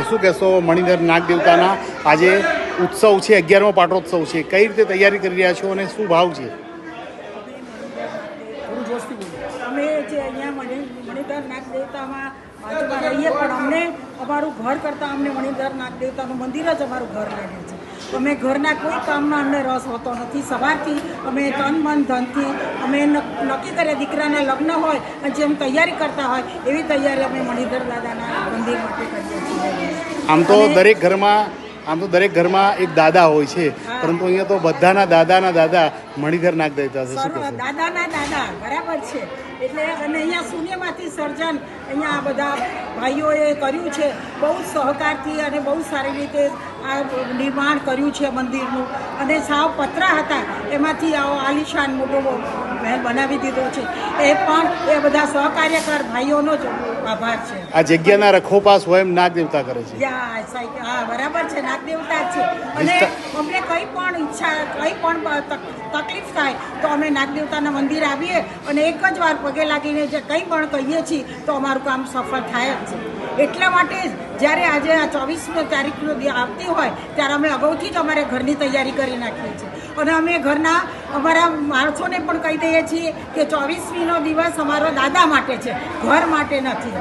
શું કહેશો મણિધર નાગ દેવતાના આજે ઉત્સવ છે, 11મો પાટોત્સવ છે, કઈ રીતે તૈયારી કરી રહ્યા છો અને શું ભાવ છે? અમે જે અહીંયા મણિધર નાગ દેવતામાં બાજુમાં રહીએ પણ અમને અમારું ઘર કરતાં અમને મણિધર નાગ દેવતાનું મંદિર જ અમારું ઘર લાગે છે. અમે ઘરના કોઈ કામમાં અમને રસ હોતો નથી. સવારથી અમે તન મન ધનથી અમે નક્કી કરીએ દીકરાના લગ્ન હોય અને જેમ તૈયારી કરતા હોય એવી તૈયારી અમે મણિધર દાદાના મંદિર માટે કરીએ છીએ. આમ તો દરેક ઘરમાં એક દાદા હોય છે, પરંતુ અહીંયા તો બધાના દાદા મણિધર નાગ દેવતા છે. શું કહેશો? દાદાના દાદા બરાબર છે. એટલે અને અહીંયા શૂન્યમાંથી સર્જન અહીંયા બધા ભાઈઓએ કર્યું છે. બહુ સહકારથી અને બહુ સારી રીતે આ નિર્માણ કર્યું છે મંદિરનું. અને સાવ પતરા હતા એમાંથી આવો આલિશાન મોટો મહેલ બનાવી દીધો છે. એ પણ એ બધા સહકાર્યકર ભાઈઓનો જ આભાર છે. આ જગ્યાના રખોપા સ્વયં નાગ દેવતા કરે છે. હા બરાબર છે, નાગ દેવતા છે. અને અમને કંઈ પણ ઈચ્છા કંઈ પણ તકલીફ થાય તો અમે નાગ દેવતાના મંદિર આવીએ અને એક જ વાર પગે લાગીને જે કંઈ પણ કહીએ છીએ તો અમારું કામ સફળ થાય જ છે. એટલા માટે જ જ્યારે આજે આ 24મી તારીખનો આવતી હોય ત્યારે અમે અગાઉથી જ અમારે ઘરની તૈયારી કરી નાખીએ છીએ. અને અમે ઘરના અમારા માણસોને પણ કહી દઈએ છીએ કે 24મીનો દિવસ અમારો દાદા માટે છે, ઘર માટે નથી.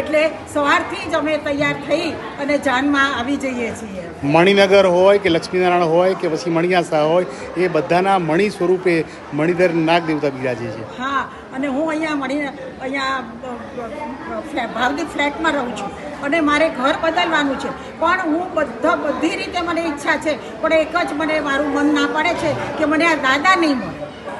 એટલે સવારથી જ અમે તૈયાર થઈ અને જાનમાં આવી જઈએ છીએ. મણિનગર હોય કે લક્ષ્મીનારાયણ હોય કે પછી મણિયાસા હોય, એ બધાના મણિ સ્વરૂપે મણિધર નાગ દેવતા બિરાજે છે. હા, અને હું અહીંયા ભાવદીપ ફ્લેટમાં રહું છું અને મારે ઘર બદલવાનું છે. પણ હું બધી રીતે મને ઈચ્છા છે, પણ એક જ મને મારું મન ના પડે છે કે મને આ દાદા નહીં મળે.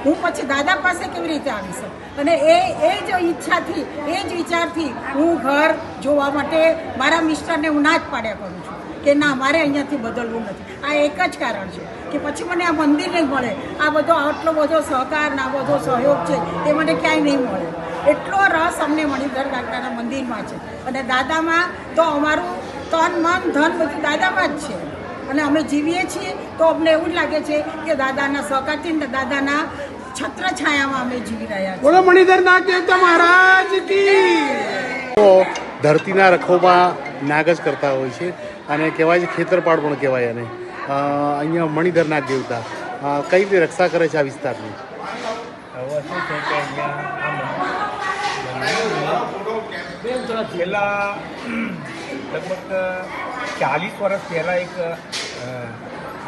હું પછી દાદા પાસે કેવી રીતે આવી શકું? અને એ જ ઈચ્છાથી એ જ વિચારથી હું ઘર જોવા માટે મારા મિસ્ટરને હું ના જ પાડ્યા કરું છું કે ના, મારે અહીંયાથી બદલવું નથી. આ એક જ કારણ છે કે પછી મને આ મંદિર નહીં મળે. આ બધો આટલો બધો સહકાર ને આ બધો સહયોગ છે એ મને ક્યાંય નહીં મળે. એટલો રસ અમને મણિધર દાદાના મંદિરમાં છે. અને દાદામાં તો અમારું તન મન ધન બધું દાદામાં જ છે. અને અમે જીવીએ છીએ તો અમને એવું જ લાગે છે કે દાદાના સહકારથી દાદાના છત્ર છાયામાં અમે જીવી રહ્યા છીએ. બોલો મણિધર નાગ દેવતા મહારાજ કી. તો ધરતીના રખોપા નાગ જ કરતા હોય છે અને કહેવાય છે ખેતરપાળ પણ કહેવાય. અને અહીંયા મણિધર નાગ દેવતા કઈ રીતે રક્ષા કરે છે આ વિસ્તારની? હવે શું છે કે અહીંયા છેલ્લા લગભગ 40 વર્ષ પહેલાં એક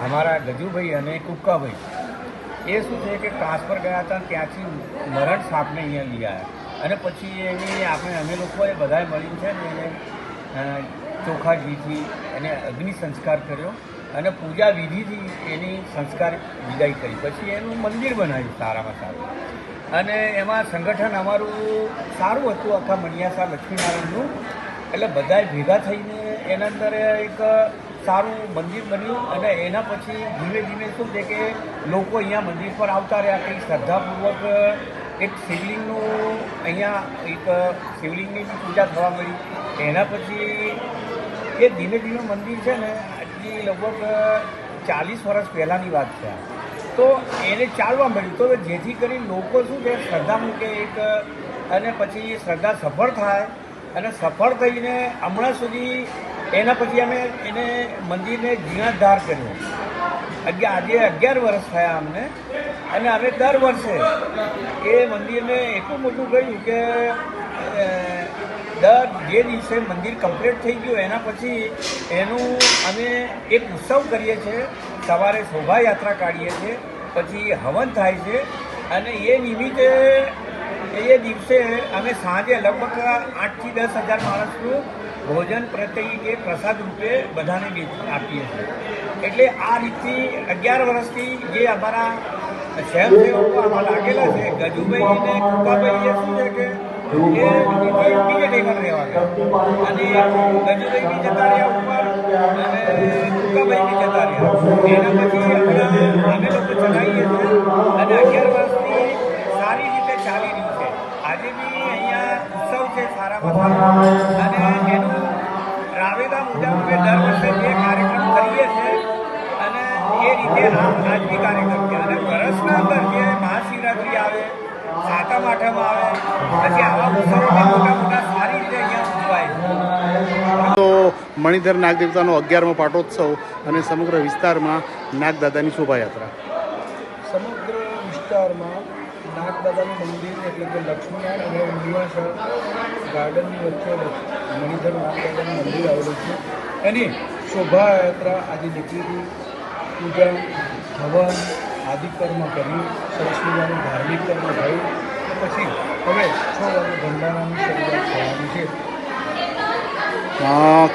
અમારા ગજુભાઈ અને કુક્કાભાઈ એ શું છે કે ટ્રાન્સફર ગયા હતા, ત્યાંથી મરણ સાપને અહીંયા લઈ આવ્યા. અને પછી એની અમે લોકોએ બધાએ મળ્યું છે ને એને ચોખા ઘીથી એને અગ્નિ સંસ્કાર કર્યો અને પૂજા વિધિથી એની સંસ્કાર વિદાય કરી. પછી એનું મંદિર બનાવ્યું સારામાં સારું, અને એમાં સંગઠન અમારું સારું હતું આખા મણિયાસા લક્ષ્મીનારાયણનું. એટલે બધાએ ભેગા થઈને એના અંદર એક સારું મંદિર બન્યું, અને એના પછી ધીમે ધીમે શું છે કે લોકો અહીંયા મંદિર પર આવતા રહ્યા, કંઈ શ્રદ્ધાપૂર્વક એક શિવલિંગનું અહીંયા એક શિવલિંગની બી પૂજા થવા મળી. એના પછી એ ધીમે ધીમે મંદિર છે ને આજથી લગભગ 40 વર્ષ પહેલાંની વાત છે, તો એને ચાલવા મળ્યું. તો જેથી કરી લોકો શું છે શ્રદ્ધા મૂકે એક, અને પછી શ્રદ્ધા સફળ થાય, અને સફળ થઈને હમણાં સુધી એના પછી અમે એને મંદિરને જીર્ણોદ્ધાર કર્યો. આજે 11 વર્ષ થયા અમને, અને અમે દર વર્ષે એ મંદિરને એટલું મોટું કર્યું કે જે દિવસે મંદિર કમ્પ્લીટ થઈ ગયું એના પછી એનું અમે એક ઉત્સવ કરીએ છીએ. સવારે શોભાયાત્રા કાઢીએ છીએ, પછી હવન થાય છે, અને એ નિમિત્તે એ દિવસે અમે સાંજે લગભગ 8 થી 10 હજાર માણસનું ભોજન પ્રત્યે પ્રસાદ રૂપે બધાને આપીએ છીએ. એટલે આ રીતથી 11 વર્ષથી જે અમારા સ્વયંસેવકો આમાં લાગેલા છે, ગજુભાઈ અને કુકાભાઈ, એ શું છે કે બીજે ટેબલ રહેવા ગયા, અને ગજુભાઈ બી જતા રહ્યા ઉપર, અને કુકાભાઈ બી જતા રહ્યા. એના પછી અમે લોકો ચલાવીએ છીએ, અને 11 વર્ષથી સારી રીતે ચાલી રહ્યું છે. આજે બી અહીંયા ઉત્સવ છે સારામાં સારો, અને એનું રાવેદા મુજબ અમે દર વર્ષે જે કાર્યક્રમ કરીએ છીએ, અને એ રીતે આજ બી કાર્યક્રમ છે. અને વર્ષના અંદર જે મહાશિવરાત્રિ આવે, સાતમ આઠમ આવે, પછી આવા ઉત્સવો મોટા મોટા સારી રીતે અહીંયા ઉજવાય છે. તો મણિધર નાગદેવતાનો 11મો પાટોત્સવ અને સમગ્ર વિસ્તારમાં નાગદાદાની શોભાયાત્રા. સમગ્ર વિસ્તારમાં નાગદાદાનું મંદિર એટલે કે લક્ષ્મીનારાયણ અને મણિયાસા ગાર્ડનની વચ્ચે મણિધર નાગદાદાનું મંદિર આવેલું છે. એની શોભાયાત્રા આજે નીકળી હતી. પૂજા, હવન આદિ કર્મ કરી સરસ મજાનું ધાર્મિક કર્મ થયું, અને પછી હવે 6 વાગે ભંડારાની શરૂઆત થવાની છે.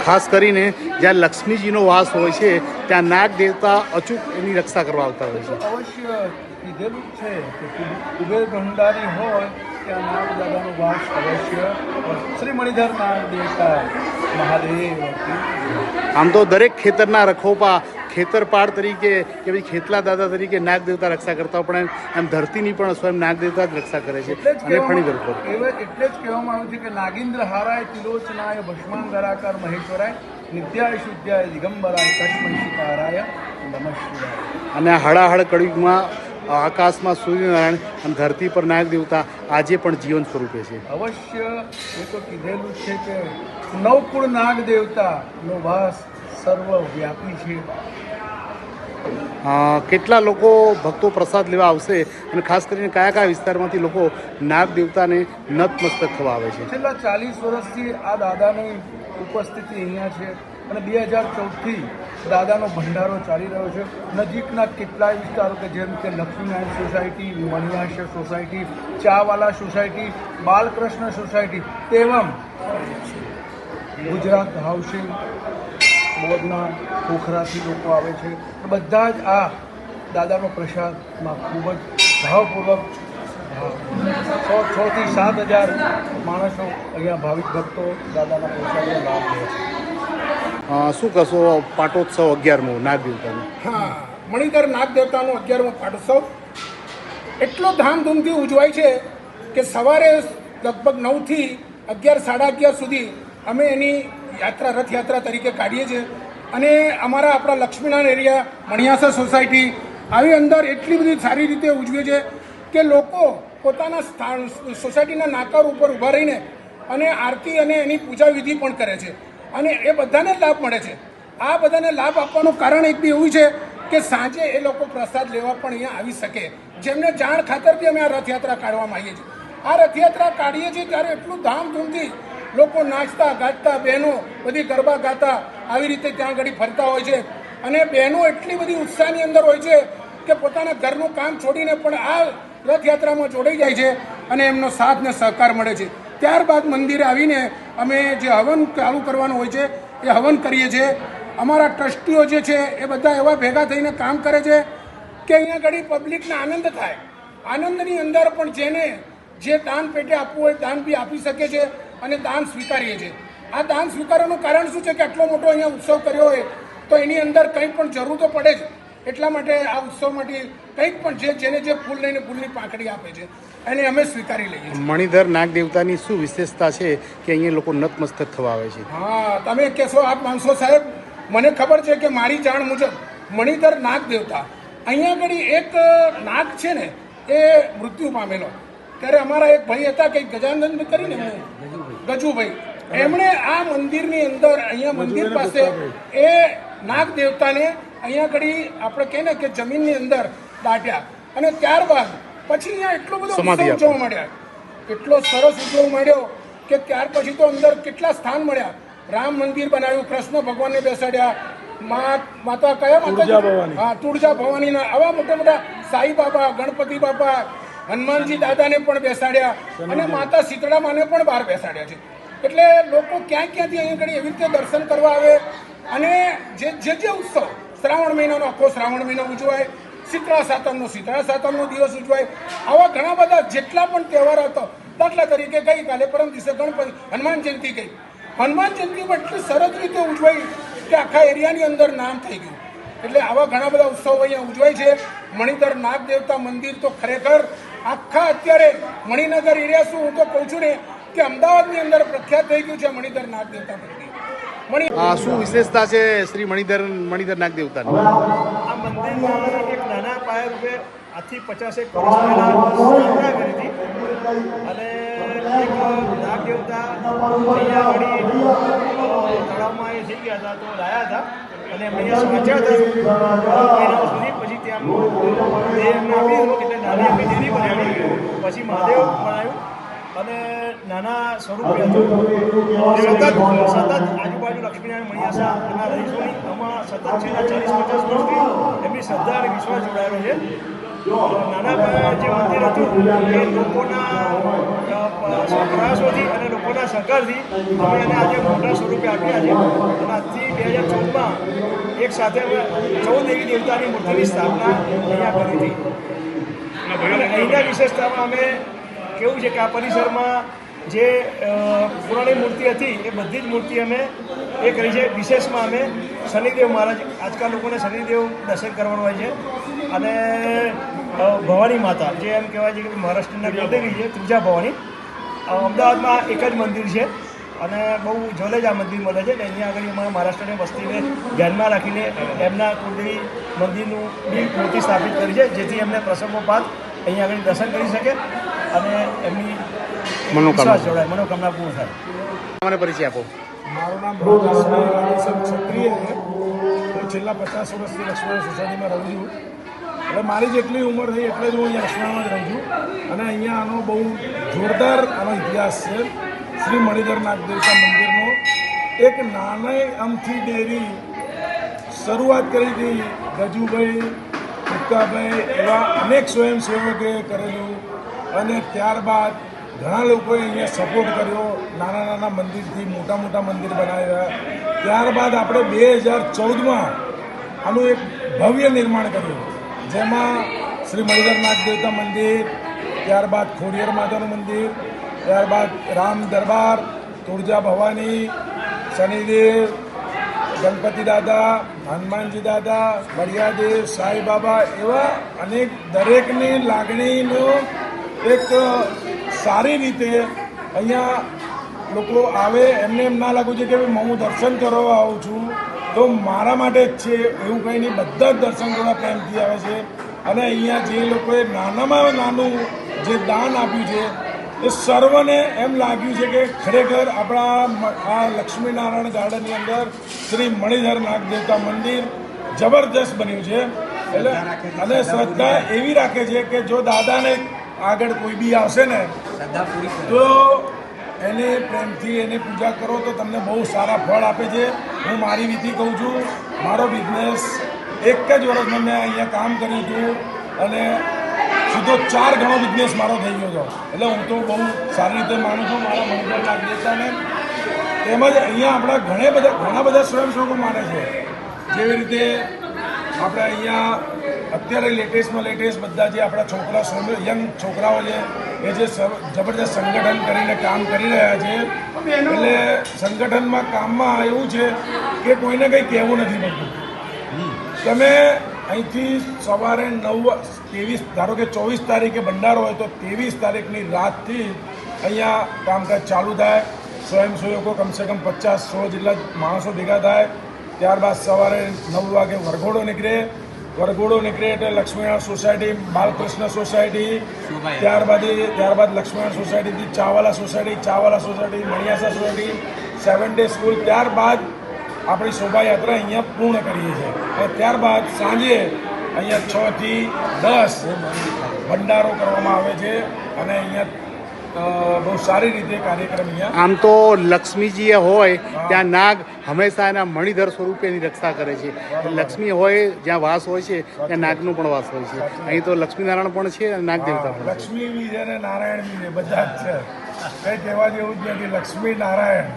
ખાસ કરીને જ્યાં લક્ષ્મીજીનો વાસ હોય છે ત્યાં નાગ દેવતા અચૂક એની રક્ષા કરવા આવતા હોય છે. અવશ્ય કીધેલું જ છે કે કુબેર ભંડારી હોય ત્યાં નાગદાદાનો વાસ અવશ્ય. શ્રી મણિધર નાગ દેવતા મહાદેવ. આમ તો દરેક ખેતરના રખોપા ખેતરપાળ તરીકે કે પછી ખેતલા દાદા તરીકે નાગ દેવતા રક્ષા કરતા હોય, પણ એમ ધરતીની પણ સ્વયં નાગ દેવતા જ રક્ષા કરે છે. અને ફણીધર પર એટલે જ કહેવામાં આવ્યું છે કે નાગેન્દ્ર હારાય તિલોચનાય ભસ્માંગરાકાર મહેશ્વરાય નિત્યાય શુદ્ધાય દિગંબરાય કશ્મય શિકારાય નમઃ શિવાય. અને હળાહળ કળિયુગમાં આકાશમાં સૂર્યનારાયણ અને ધરતી પર નાગ દેવતા આજે પણ જીવન સ્વરૂપે છે. અવશ્ય એ તો કીધેલું જ છે કે નવકુળ નાગ દેવતાનો વાસ સર્વવ્યાપી છે. કેટલા લોકો ભક્તો પ્રસાદ લેવા આવશે, અને ખાસ કરીને કયા કયા વિસ્તારમાંથી લોકો નાગ દેવતાને નતમસ્તક થવા આવે છે? છેલ્લા 40 વર્ષથી આ દાદાની ઉપસ્થિતિ અહીંયા છે, અને 2014થી દાદાનો ભંડારો ચાલી રહ્યો છે. નજીકના કેટલાય વિસ્તારો કે જેમ કે Laxminarayan society, Maniyasa society, Chavala society, Balkrishna society, તેમ ગુજરાત હાઉસિંગ બોર્ડના ખોખરાથી લોકો આવે છે. બધા જ આ દાદાનો પ્રસાદમાં ખૂબ જ ભાવપૂર્વક 6 થી 7 હજાર માણસો અહીંયા ભાવિક ભક્તો દાદાના પ્રસાદનો લાભ લે છે. શું કહેશો પાટોત્સવ 11મો નાગ દેવતાનો? હા, મણિધર નાગ દેવતાનો 11મો પાટોત્સવ એટલો ધામધૂમથી ઉજવાય છે કે સવારે લગભગ 9 થી 11, 11:30 સુધી અમે એની યાત્રા રથયાત્રા તરીકે કાઢીએ છીએ. અને આપણા લક્ષ્મીનારાયણ એરિયા, મણિયાસા સોસાયટી આવી અંદર એટલી બધી સારી રીતે ઉજવે છે કે લોકો પોતાના સોસાયટીના નાકા ઉપર ઊભા રહીને અને આરતી અને એની પૂજા વિધિ પણ કરે છે, અને એ બધાને લાભ મળે છે. આ બધાને લાભ આપવાનું કારણ એક બી એવું છે કે સાંજે એ લોકો પ્રસાદ લેવા પણ અહીંયા આવી શકે, જેમને જાણ ખાતરથી અમે આ રથયાત્રા કાઢવામાં આવીએ છીએ. આ રથયાત્રા કાઢીએ છીએ ત્યારે એટલું ધામધૂમથી લોકો નાચતા ગાતા, બહેનો બધી ગરબા ગાતા આવી રીતે ત્યાં આગળ ફરતા હોય છે. અને બહેનો એટલી બધી ઉત્સાહની અંદર હોય છે કે પોતાના ઘરનું કામ છોડીને પણ આ રથયાત્રામાં જોડાઈ જાય છે, અને એમનો સાથ ને સહકાર મળે છે. ત્યારબાદ મંદિરે આવીને અમે જે હવન ચાલુ કરવાનું હોય છે એ હવન કરીએ છીએ. અમારા ટ્રસ્ટીઓ જે છે એ બધા એવા ભેગા થઈને કામ કરે છે કે અહીંયા ઘડી પબ્લિકને આનંદ થાય. આનંદની અંદર પણ જેને જે દાન પેટે આપવું હોય દાન બી આપી શકે છે અને દાન સ્વીકારીએ છીએ. આ દાન સ્વીકારવાનું કારણ શું છે કે આટલો મોટો અહીંયા ઉત્સવ કર્યો હોય તો એની અંદર કંઈ પણ જરૂર તો પડે જ. એટલા માટે આ ઉત્સવ માટે કંઈક પણ જેને જે ફૂલ લઈને ફૂલની પાંખડી આપે છે એને અમે સ્વીકારી લઈએ છીએ. મણિધર નાગ દેવતાની શું વિશેષતા છે કે અહીંયા લોકો નતમસ્તક થવા આવે છે? હા, તમે કહેશો આપ માનશો સાહેબ, મને ખબર છે કે મારી જાણ મુજબ મણિધર નાગ દેવતા અહીંયા આગળ એક નાગ છે ને એ મૃત્યુ પામેલો ત્યારે અમારા એક ભાઈ હતા કંઈક ગજાનંદ કરીને ગજુભાઈ, એમણે આ મંદિરની અંદર અહીંયા મંદિર પાસે એ નાગ દેવતાને અહીંયા ઘડી આપણે કહીએ ને કે જમીનની અંદર દાટ્યા અને ત્યારબાદ પછી અહીંયા એટલો બધો ઉત્સવ ઉજવવા મળ્યા, એટલો સરસ ઉજવવા મળ્યો કે ત્યાર પછી તો અંદર કેટલા સ્થાન મળ્યા. રામ મંદિર બનાવ્યું, કૃષ્ણ ભગવાનને બેસાડ્યા, માતા કયા માતા? હા, તુળજા ભવાનીના આવા મોટા મોટા સાઈ બાબા, ગણપતિ બાપા, હનુમાનજી દાદાને પણ બેસાડ્યા અને માતા શીતળા માને પણ બહાર બેસાડ્યા છે. એટલે લોકો ક્યાંથી અહીંયા ઘડી એવી રીતે દર્શન કરવા આવે અને જે ઉત્સવ શ્રાવણ મહિનાનો આખો શ્રાવણ મહિનો ઉજવાય, શીતળા સાતમનો દિવસ ઉજવાય, આવા ઘણા બધા જેટલા પણ તહેવાર હતો. દાખલા તરીકે ગઈકાલે પરમ દિવસે ગણપતિ હનુમાન જયંતિ ગઈ, હનુમાન જયંતિમાં એટલી સરસ રીતે ઉજવાઈ કે આખા એરિયાની અંદર નામ થઈ ગયું. એટલે આવા ઘણા બધા ઉત્સવો અહીંયા ઉજવાય છે. મણિધર નાગ દેવતા મંદિર તો ખરેખર આખા અત્યારે મણિનગર એરિયા શું હું તો કહું છું ને કે અમદાવાદની અંદર પ્રખ્યાત થઈ ગયું છે મણિધર નાગ દેવતા મંદિર. શું વિશેષતા છે શ્રી મણિધર નાગ દેવતાની? આ મંદિરમાં એક નાના પાયા રૂપે આજથી 50 વર્ષ પહેલા સ્થાપના કરી હતી અને એક નાગ દેવતા અહીંયા વળી તળાવમાં એ થઈ ગયા હતા તો લાયા હતા અને એમને અહીંયા સાચ્યા હતા મહિનાઓ સુધી. પછી ત્યાં દેહ એમને આપી એટલે નાની એમની દેવી બનાવી, પછી મહાદેવ બનાવ્યું અને નાના સ્વરૂપે હતું. સતત આજુબાજુ લક્ષ્મીનારાયણ મણિયાસા એના રહીશોની આમાં સતત છેલ્લા 40-50 વર્ષથી એમની શ્રદ્ધા અને વિશ્વાસ જોડાયેલો છે. નાના પાયા જે મંદિર હતું એ લોકોના પ્રયાસોથી અને લોકોના સહકારથી અમે એને આજે મોટા સ્વરૂપે આપ્યા છે અને આજથી 2014માં એક સાથે અમે 14 દેવી દેવતાની મૂર્તિની સ્થાપના અહીંયા કરી હતી. અને અહીંના વિશેષતામાં અમે કેવું છે કે આ પરિસરમાં જે પુરાણી મૂર્તિ હતી એ બધી જ મૂર્તિ અમે એ કરી છે. વિશેષમાં અમે શનિદેવ મહારાજ, આજકાલ લોકોને શનિદેવ દર્શન કરવાનું હોય છે અને ભવાની માતા જે એમ કહેવાય છે કે મહારાષ્ટ્રના કુળદેવી છે તુળજા ભવાની. અમદાવાદમાં એક જ મંદિર છે અને બહુ જોડે જ આ મંદિર મળે છે. અહીંયા આગળ અમારા મહારાષ્ટ્રની વસ્તીને ધ્યાનમાં રાખીને એમના કુળદેવી મંદિરનું બી મૂર્તિ સ્થાપિત કરી છે જેથી એમને પ્રસંગોપાત અહીંયા આગળ દર્શન કરી શકે અને એમની મનોકામના પૂર્ણ થાય. મને પરિચય આપો. મારું નામ રાજાશ્રી ક્ષત્રિય છે. હું છેલ્લા 50 વર્ષથી લક્ષ્મણ સોસાયટીમાં રહું છું. એટલે મારી જેટલી ઉંમર થઈ એટલે જ હું અહીંયા લક્ષ્મણમાં જ રહું છું અને અહીંયા આનો બહુ જોરદાર આનો ઇતિહાસ છે. શ્રી મણિધર નાગ દેવતા મંદિરનો એક નાની અમથી ડેરી શરૂઆત કરી હતી ગજુભાઈ, કુક્કાભાઈ એવા અનેક સ્વયંસેવકોએ કરેલું અને ત્યારબાદ ઘણા લોકોએ અહીંયા સપોર્ટ કર્યો. નાના નાના મંદિરથી મોટા મોટા મંદિર બનાવ્યા. ત્યારબાદ આપણે 2014માં આનું એક ભવ્ય નિર્માણ કર્યું જેમાં શ્રી મણિધર નાગ દેવતા મંદિર, ત્યારબાદ ખોડિયાર માતાનું મંદિર, ત્યારબાદ રામ દરબાર, તુળજા ભવાની, શનિદેવ, ગણપતિ દાદા, હનુમાનજી દાદા, બળિયાદેવ, સાઈ બાબા એવા અનેક દરેકની લાગણીનો એક સારી રીતે અહીંયા લોકો આવે. એમને એમ ના લાગવું છે કે હું દર્શન કરવા આવું છું તો મારા માટે જ છે એવું કંઈ નહીં. બધા જ દર્શન કરવા પ્રેમથી આવે છે અને અહીંયા જે લોકોએ નાનામાં નાનું જે દાન આપ્યું છે એ સર્વને એમ લાગ્યું છે કે ખરેખર આપણા આ લક્ષ્મીનારાયણ ગાર્ડનની અંદર શ્રી મણિધર નાગ દેવતા મંદિર જબરદસ્ત બન્યું છે. એટલે અને શ્રદ્ધા એવી રાખે છે કે જો દાદાને આગળ કોઈ બી આવશે ને તો એને પ્રેમથી એની પૂજા કરો તો તમને બહુ સારા ફળ આપે છે. હું મારી વિધિ કહું છું, મારો બિઝનેસ એક જ વર્ષમાં મેં અહીંયા કામ કર્યું હતું અને સીધો 4 ગણો બિઝનેસ મારો થઈ ગયો હતો. એટલે હું તો બહુ સારી રીતે માનું છું મારા મણિધર નાગ દેવતાને તેમજ અહીંયા આપણા ઘણા બધા સ્વયંસેવકો માને છે. જેવી રીતે આપણે અહીંયા અત્યારે લેટેસ્ટમાં લેટેસ્ટ બધા જે આપણા યંગ છોકરાઓ છે એ જે જબરદસ્ત સંગઠન કરીને કામ કરી રહ્યા છે. એટલે સંગઠનમાં કામમાં એવું છે કે કોઈને કંઈ કહેવું નથી પડતું. તમે અહીંથી સવારે 23 ધારો કે 24 તારીખે ભંડારો હોય તો 23 તારીખની રાતથી અહીંયા કામકાજ ચાલુ થાય. સ્વયંસેવકો કમસે કમ 50-100 જેટલા માણસો ભેગા થાય. ત્યારબાદ સવારે 9 વાગે વરઘોડો નીકળે એટલે લક્ષ્મીનારાયણ સોસાયટી, બાલકૃષ્ણ સોસાયટી, ત્યારબાદ લક્ષ્મીનારાયણ સોસાયટીથી Chavala society, Maniyasa society, 7 day school. ત્યારબાદ આપણી શોભાયાત્રા અહીંયા પૂર્ણ કરીએ છીએ. અને ત્યારબાદ સાંજે અહીંયા 6 થી 10 ભંડારો કરવામાં આવે છે. અને અહીંયા બહુ સારી રીતે કાર્યક્રમ અહીંયા. આમ તો લક્ષ્મીજી હોય ત્યાં નાગ હંમેશા એના મણિધર સ્વરૂપે એની રક્ષા કરે છે. લક્ષ્મી હોય જ્યાં વાસ હોય છે ત્યાં નાગનો પણ વાસ હોય છે. અહીં તો લક્ષ્મીનારાયણ પણ છે અને નાગ દેવતા પણ છે. લક્ષ્મી બી છે અને નારાયણ બી છે, બધા જ છે. કંઈ કહેવા જેવું જ નથી. લક્ષ્મી નારાયણ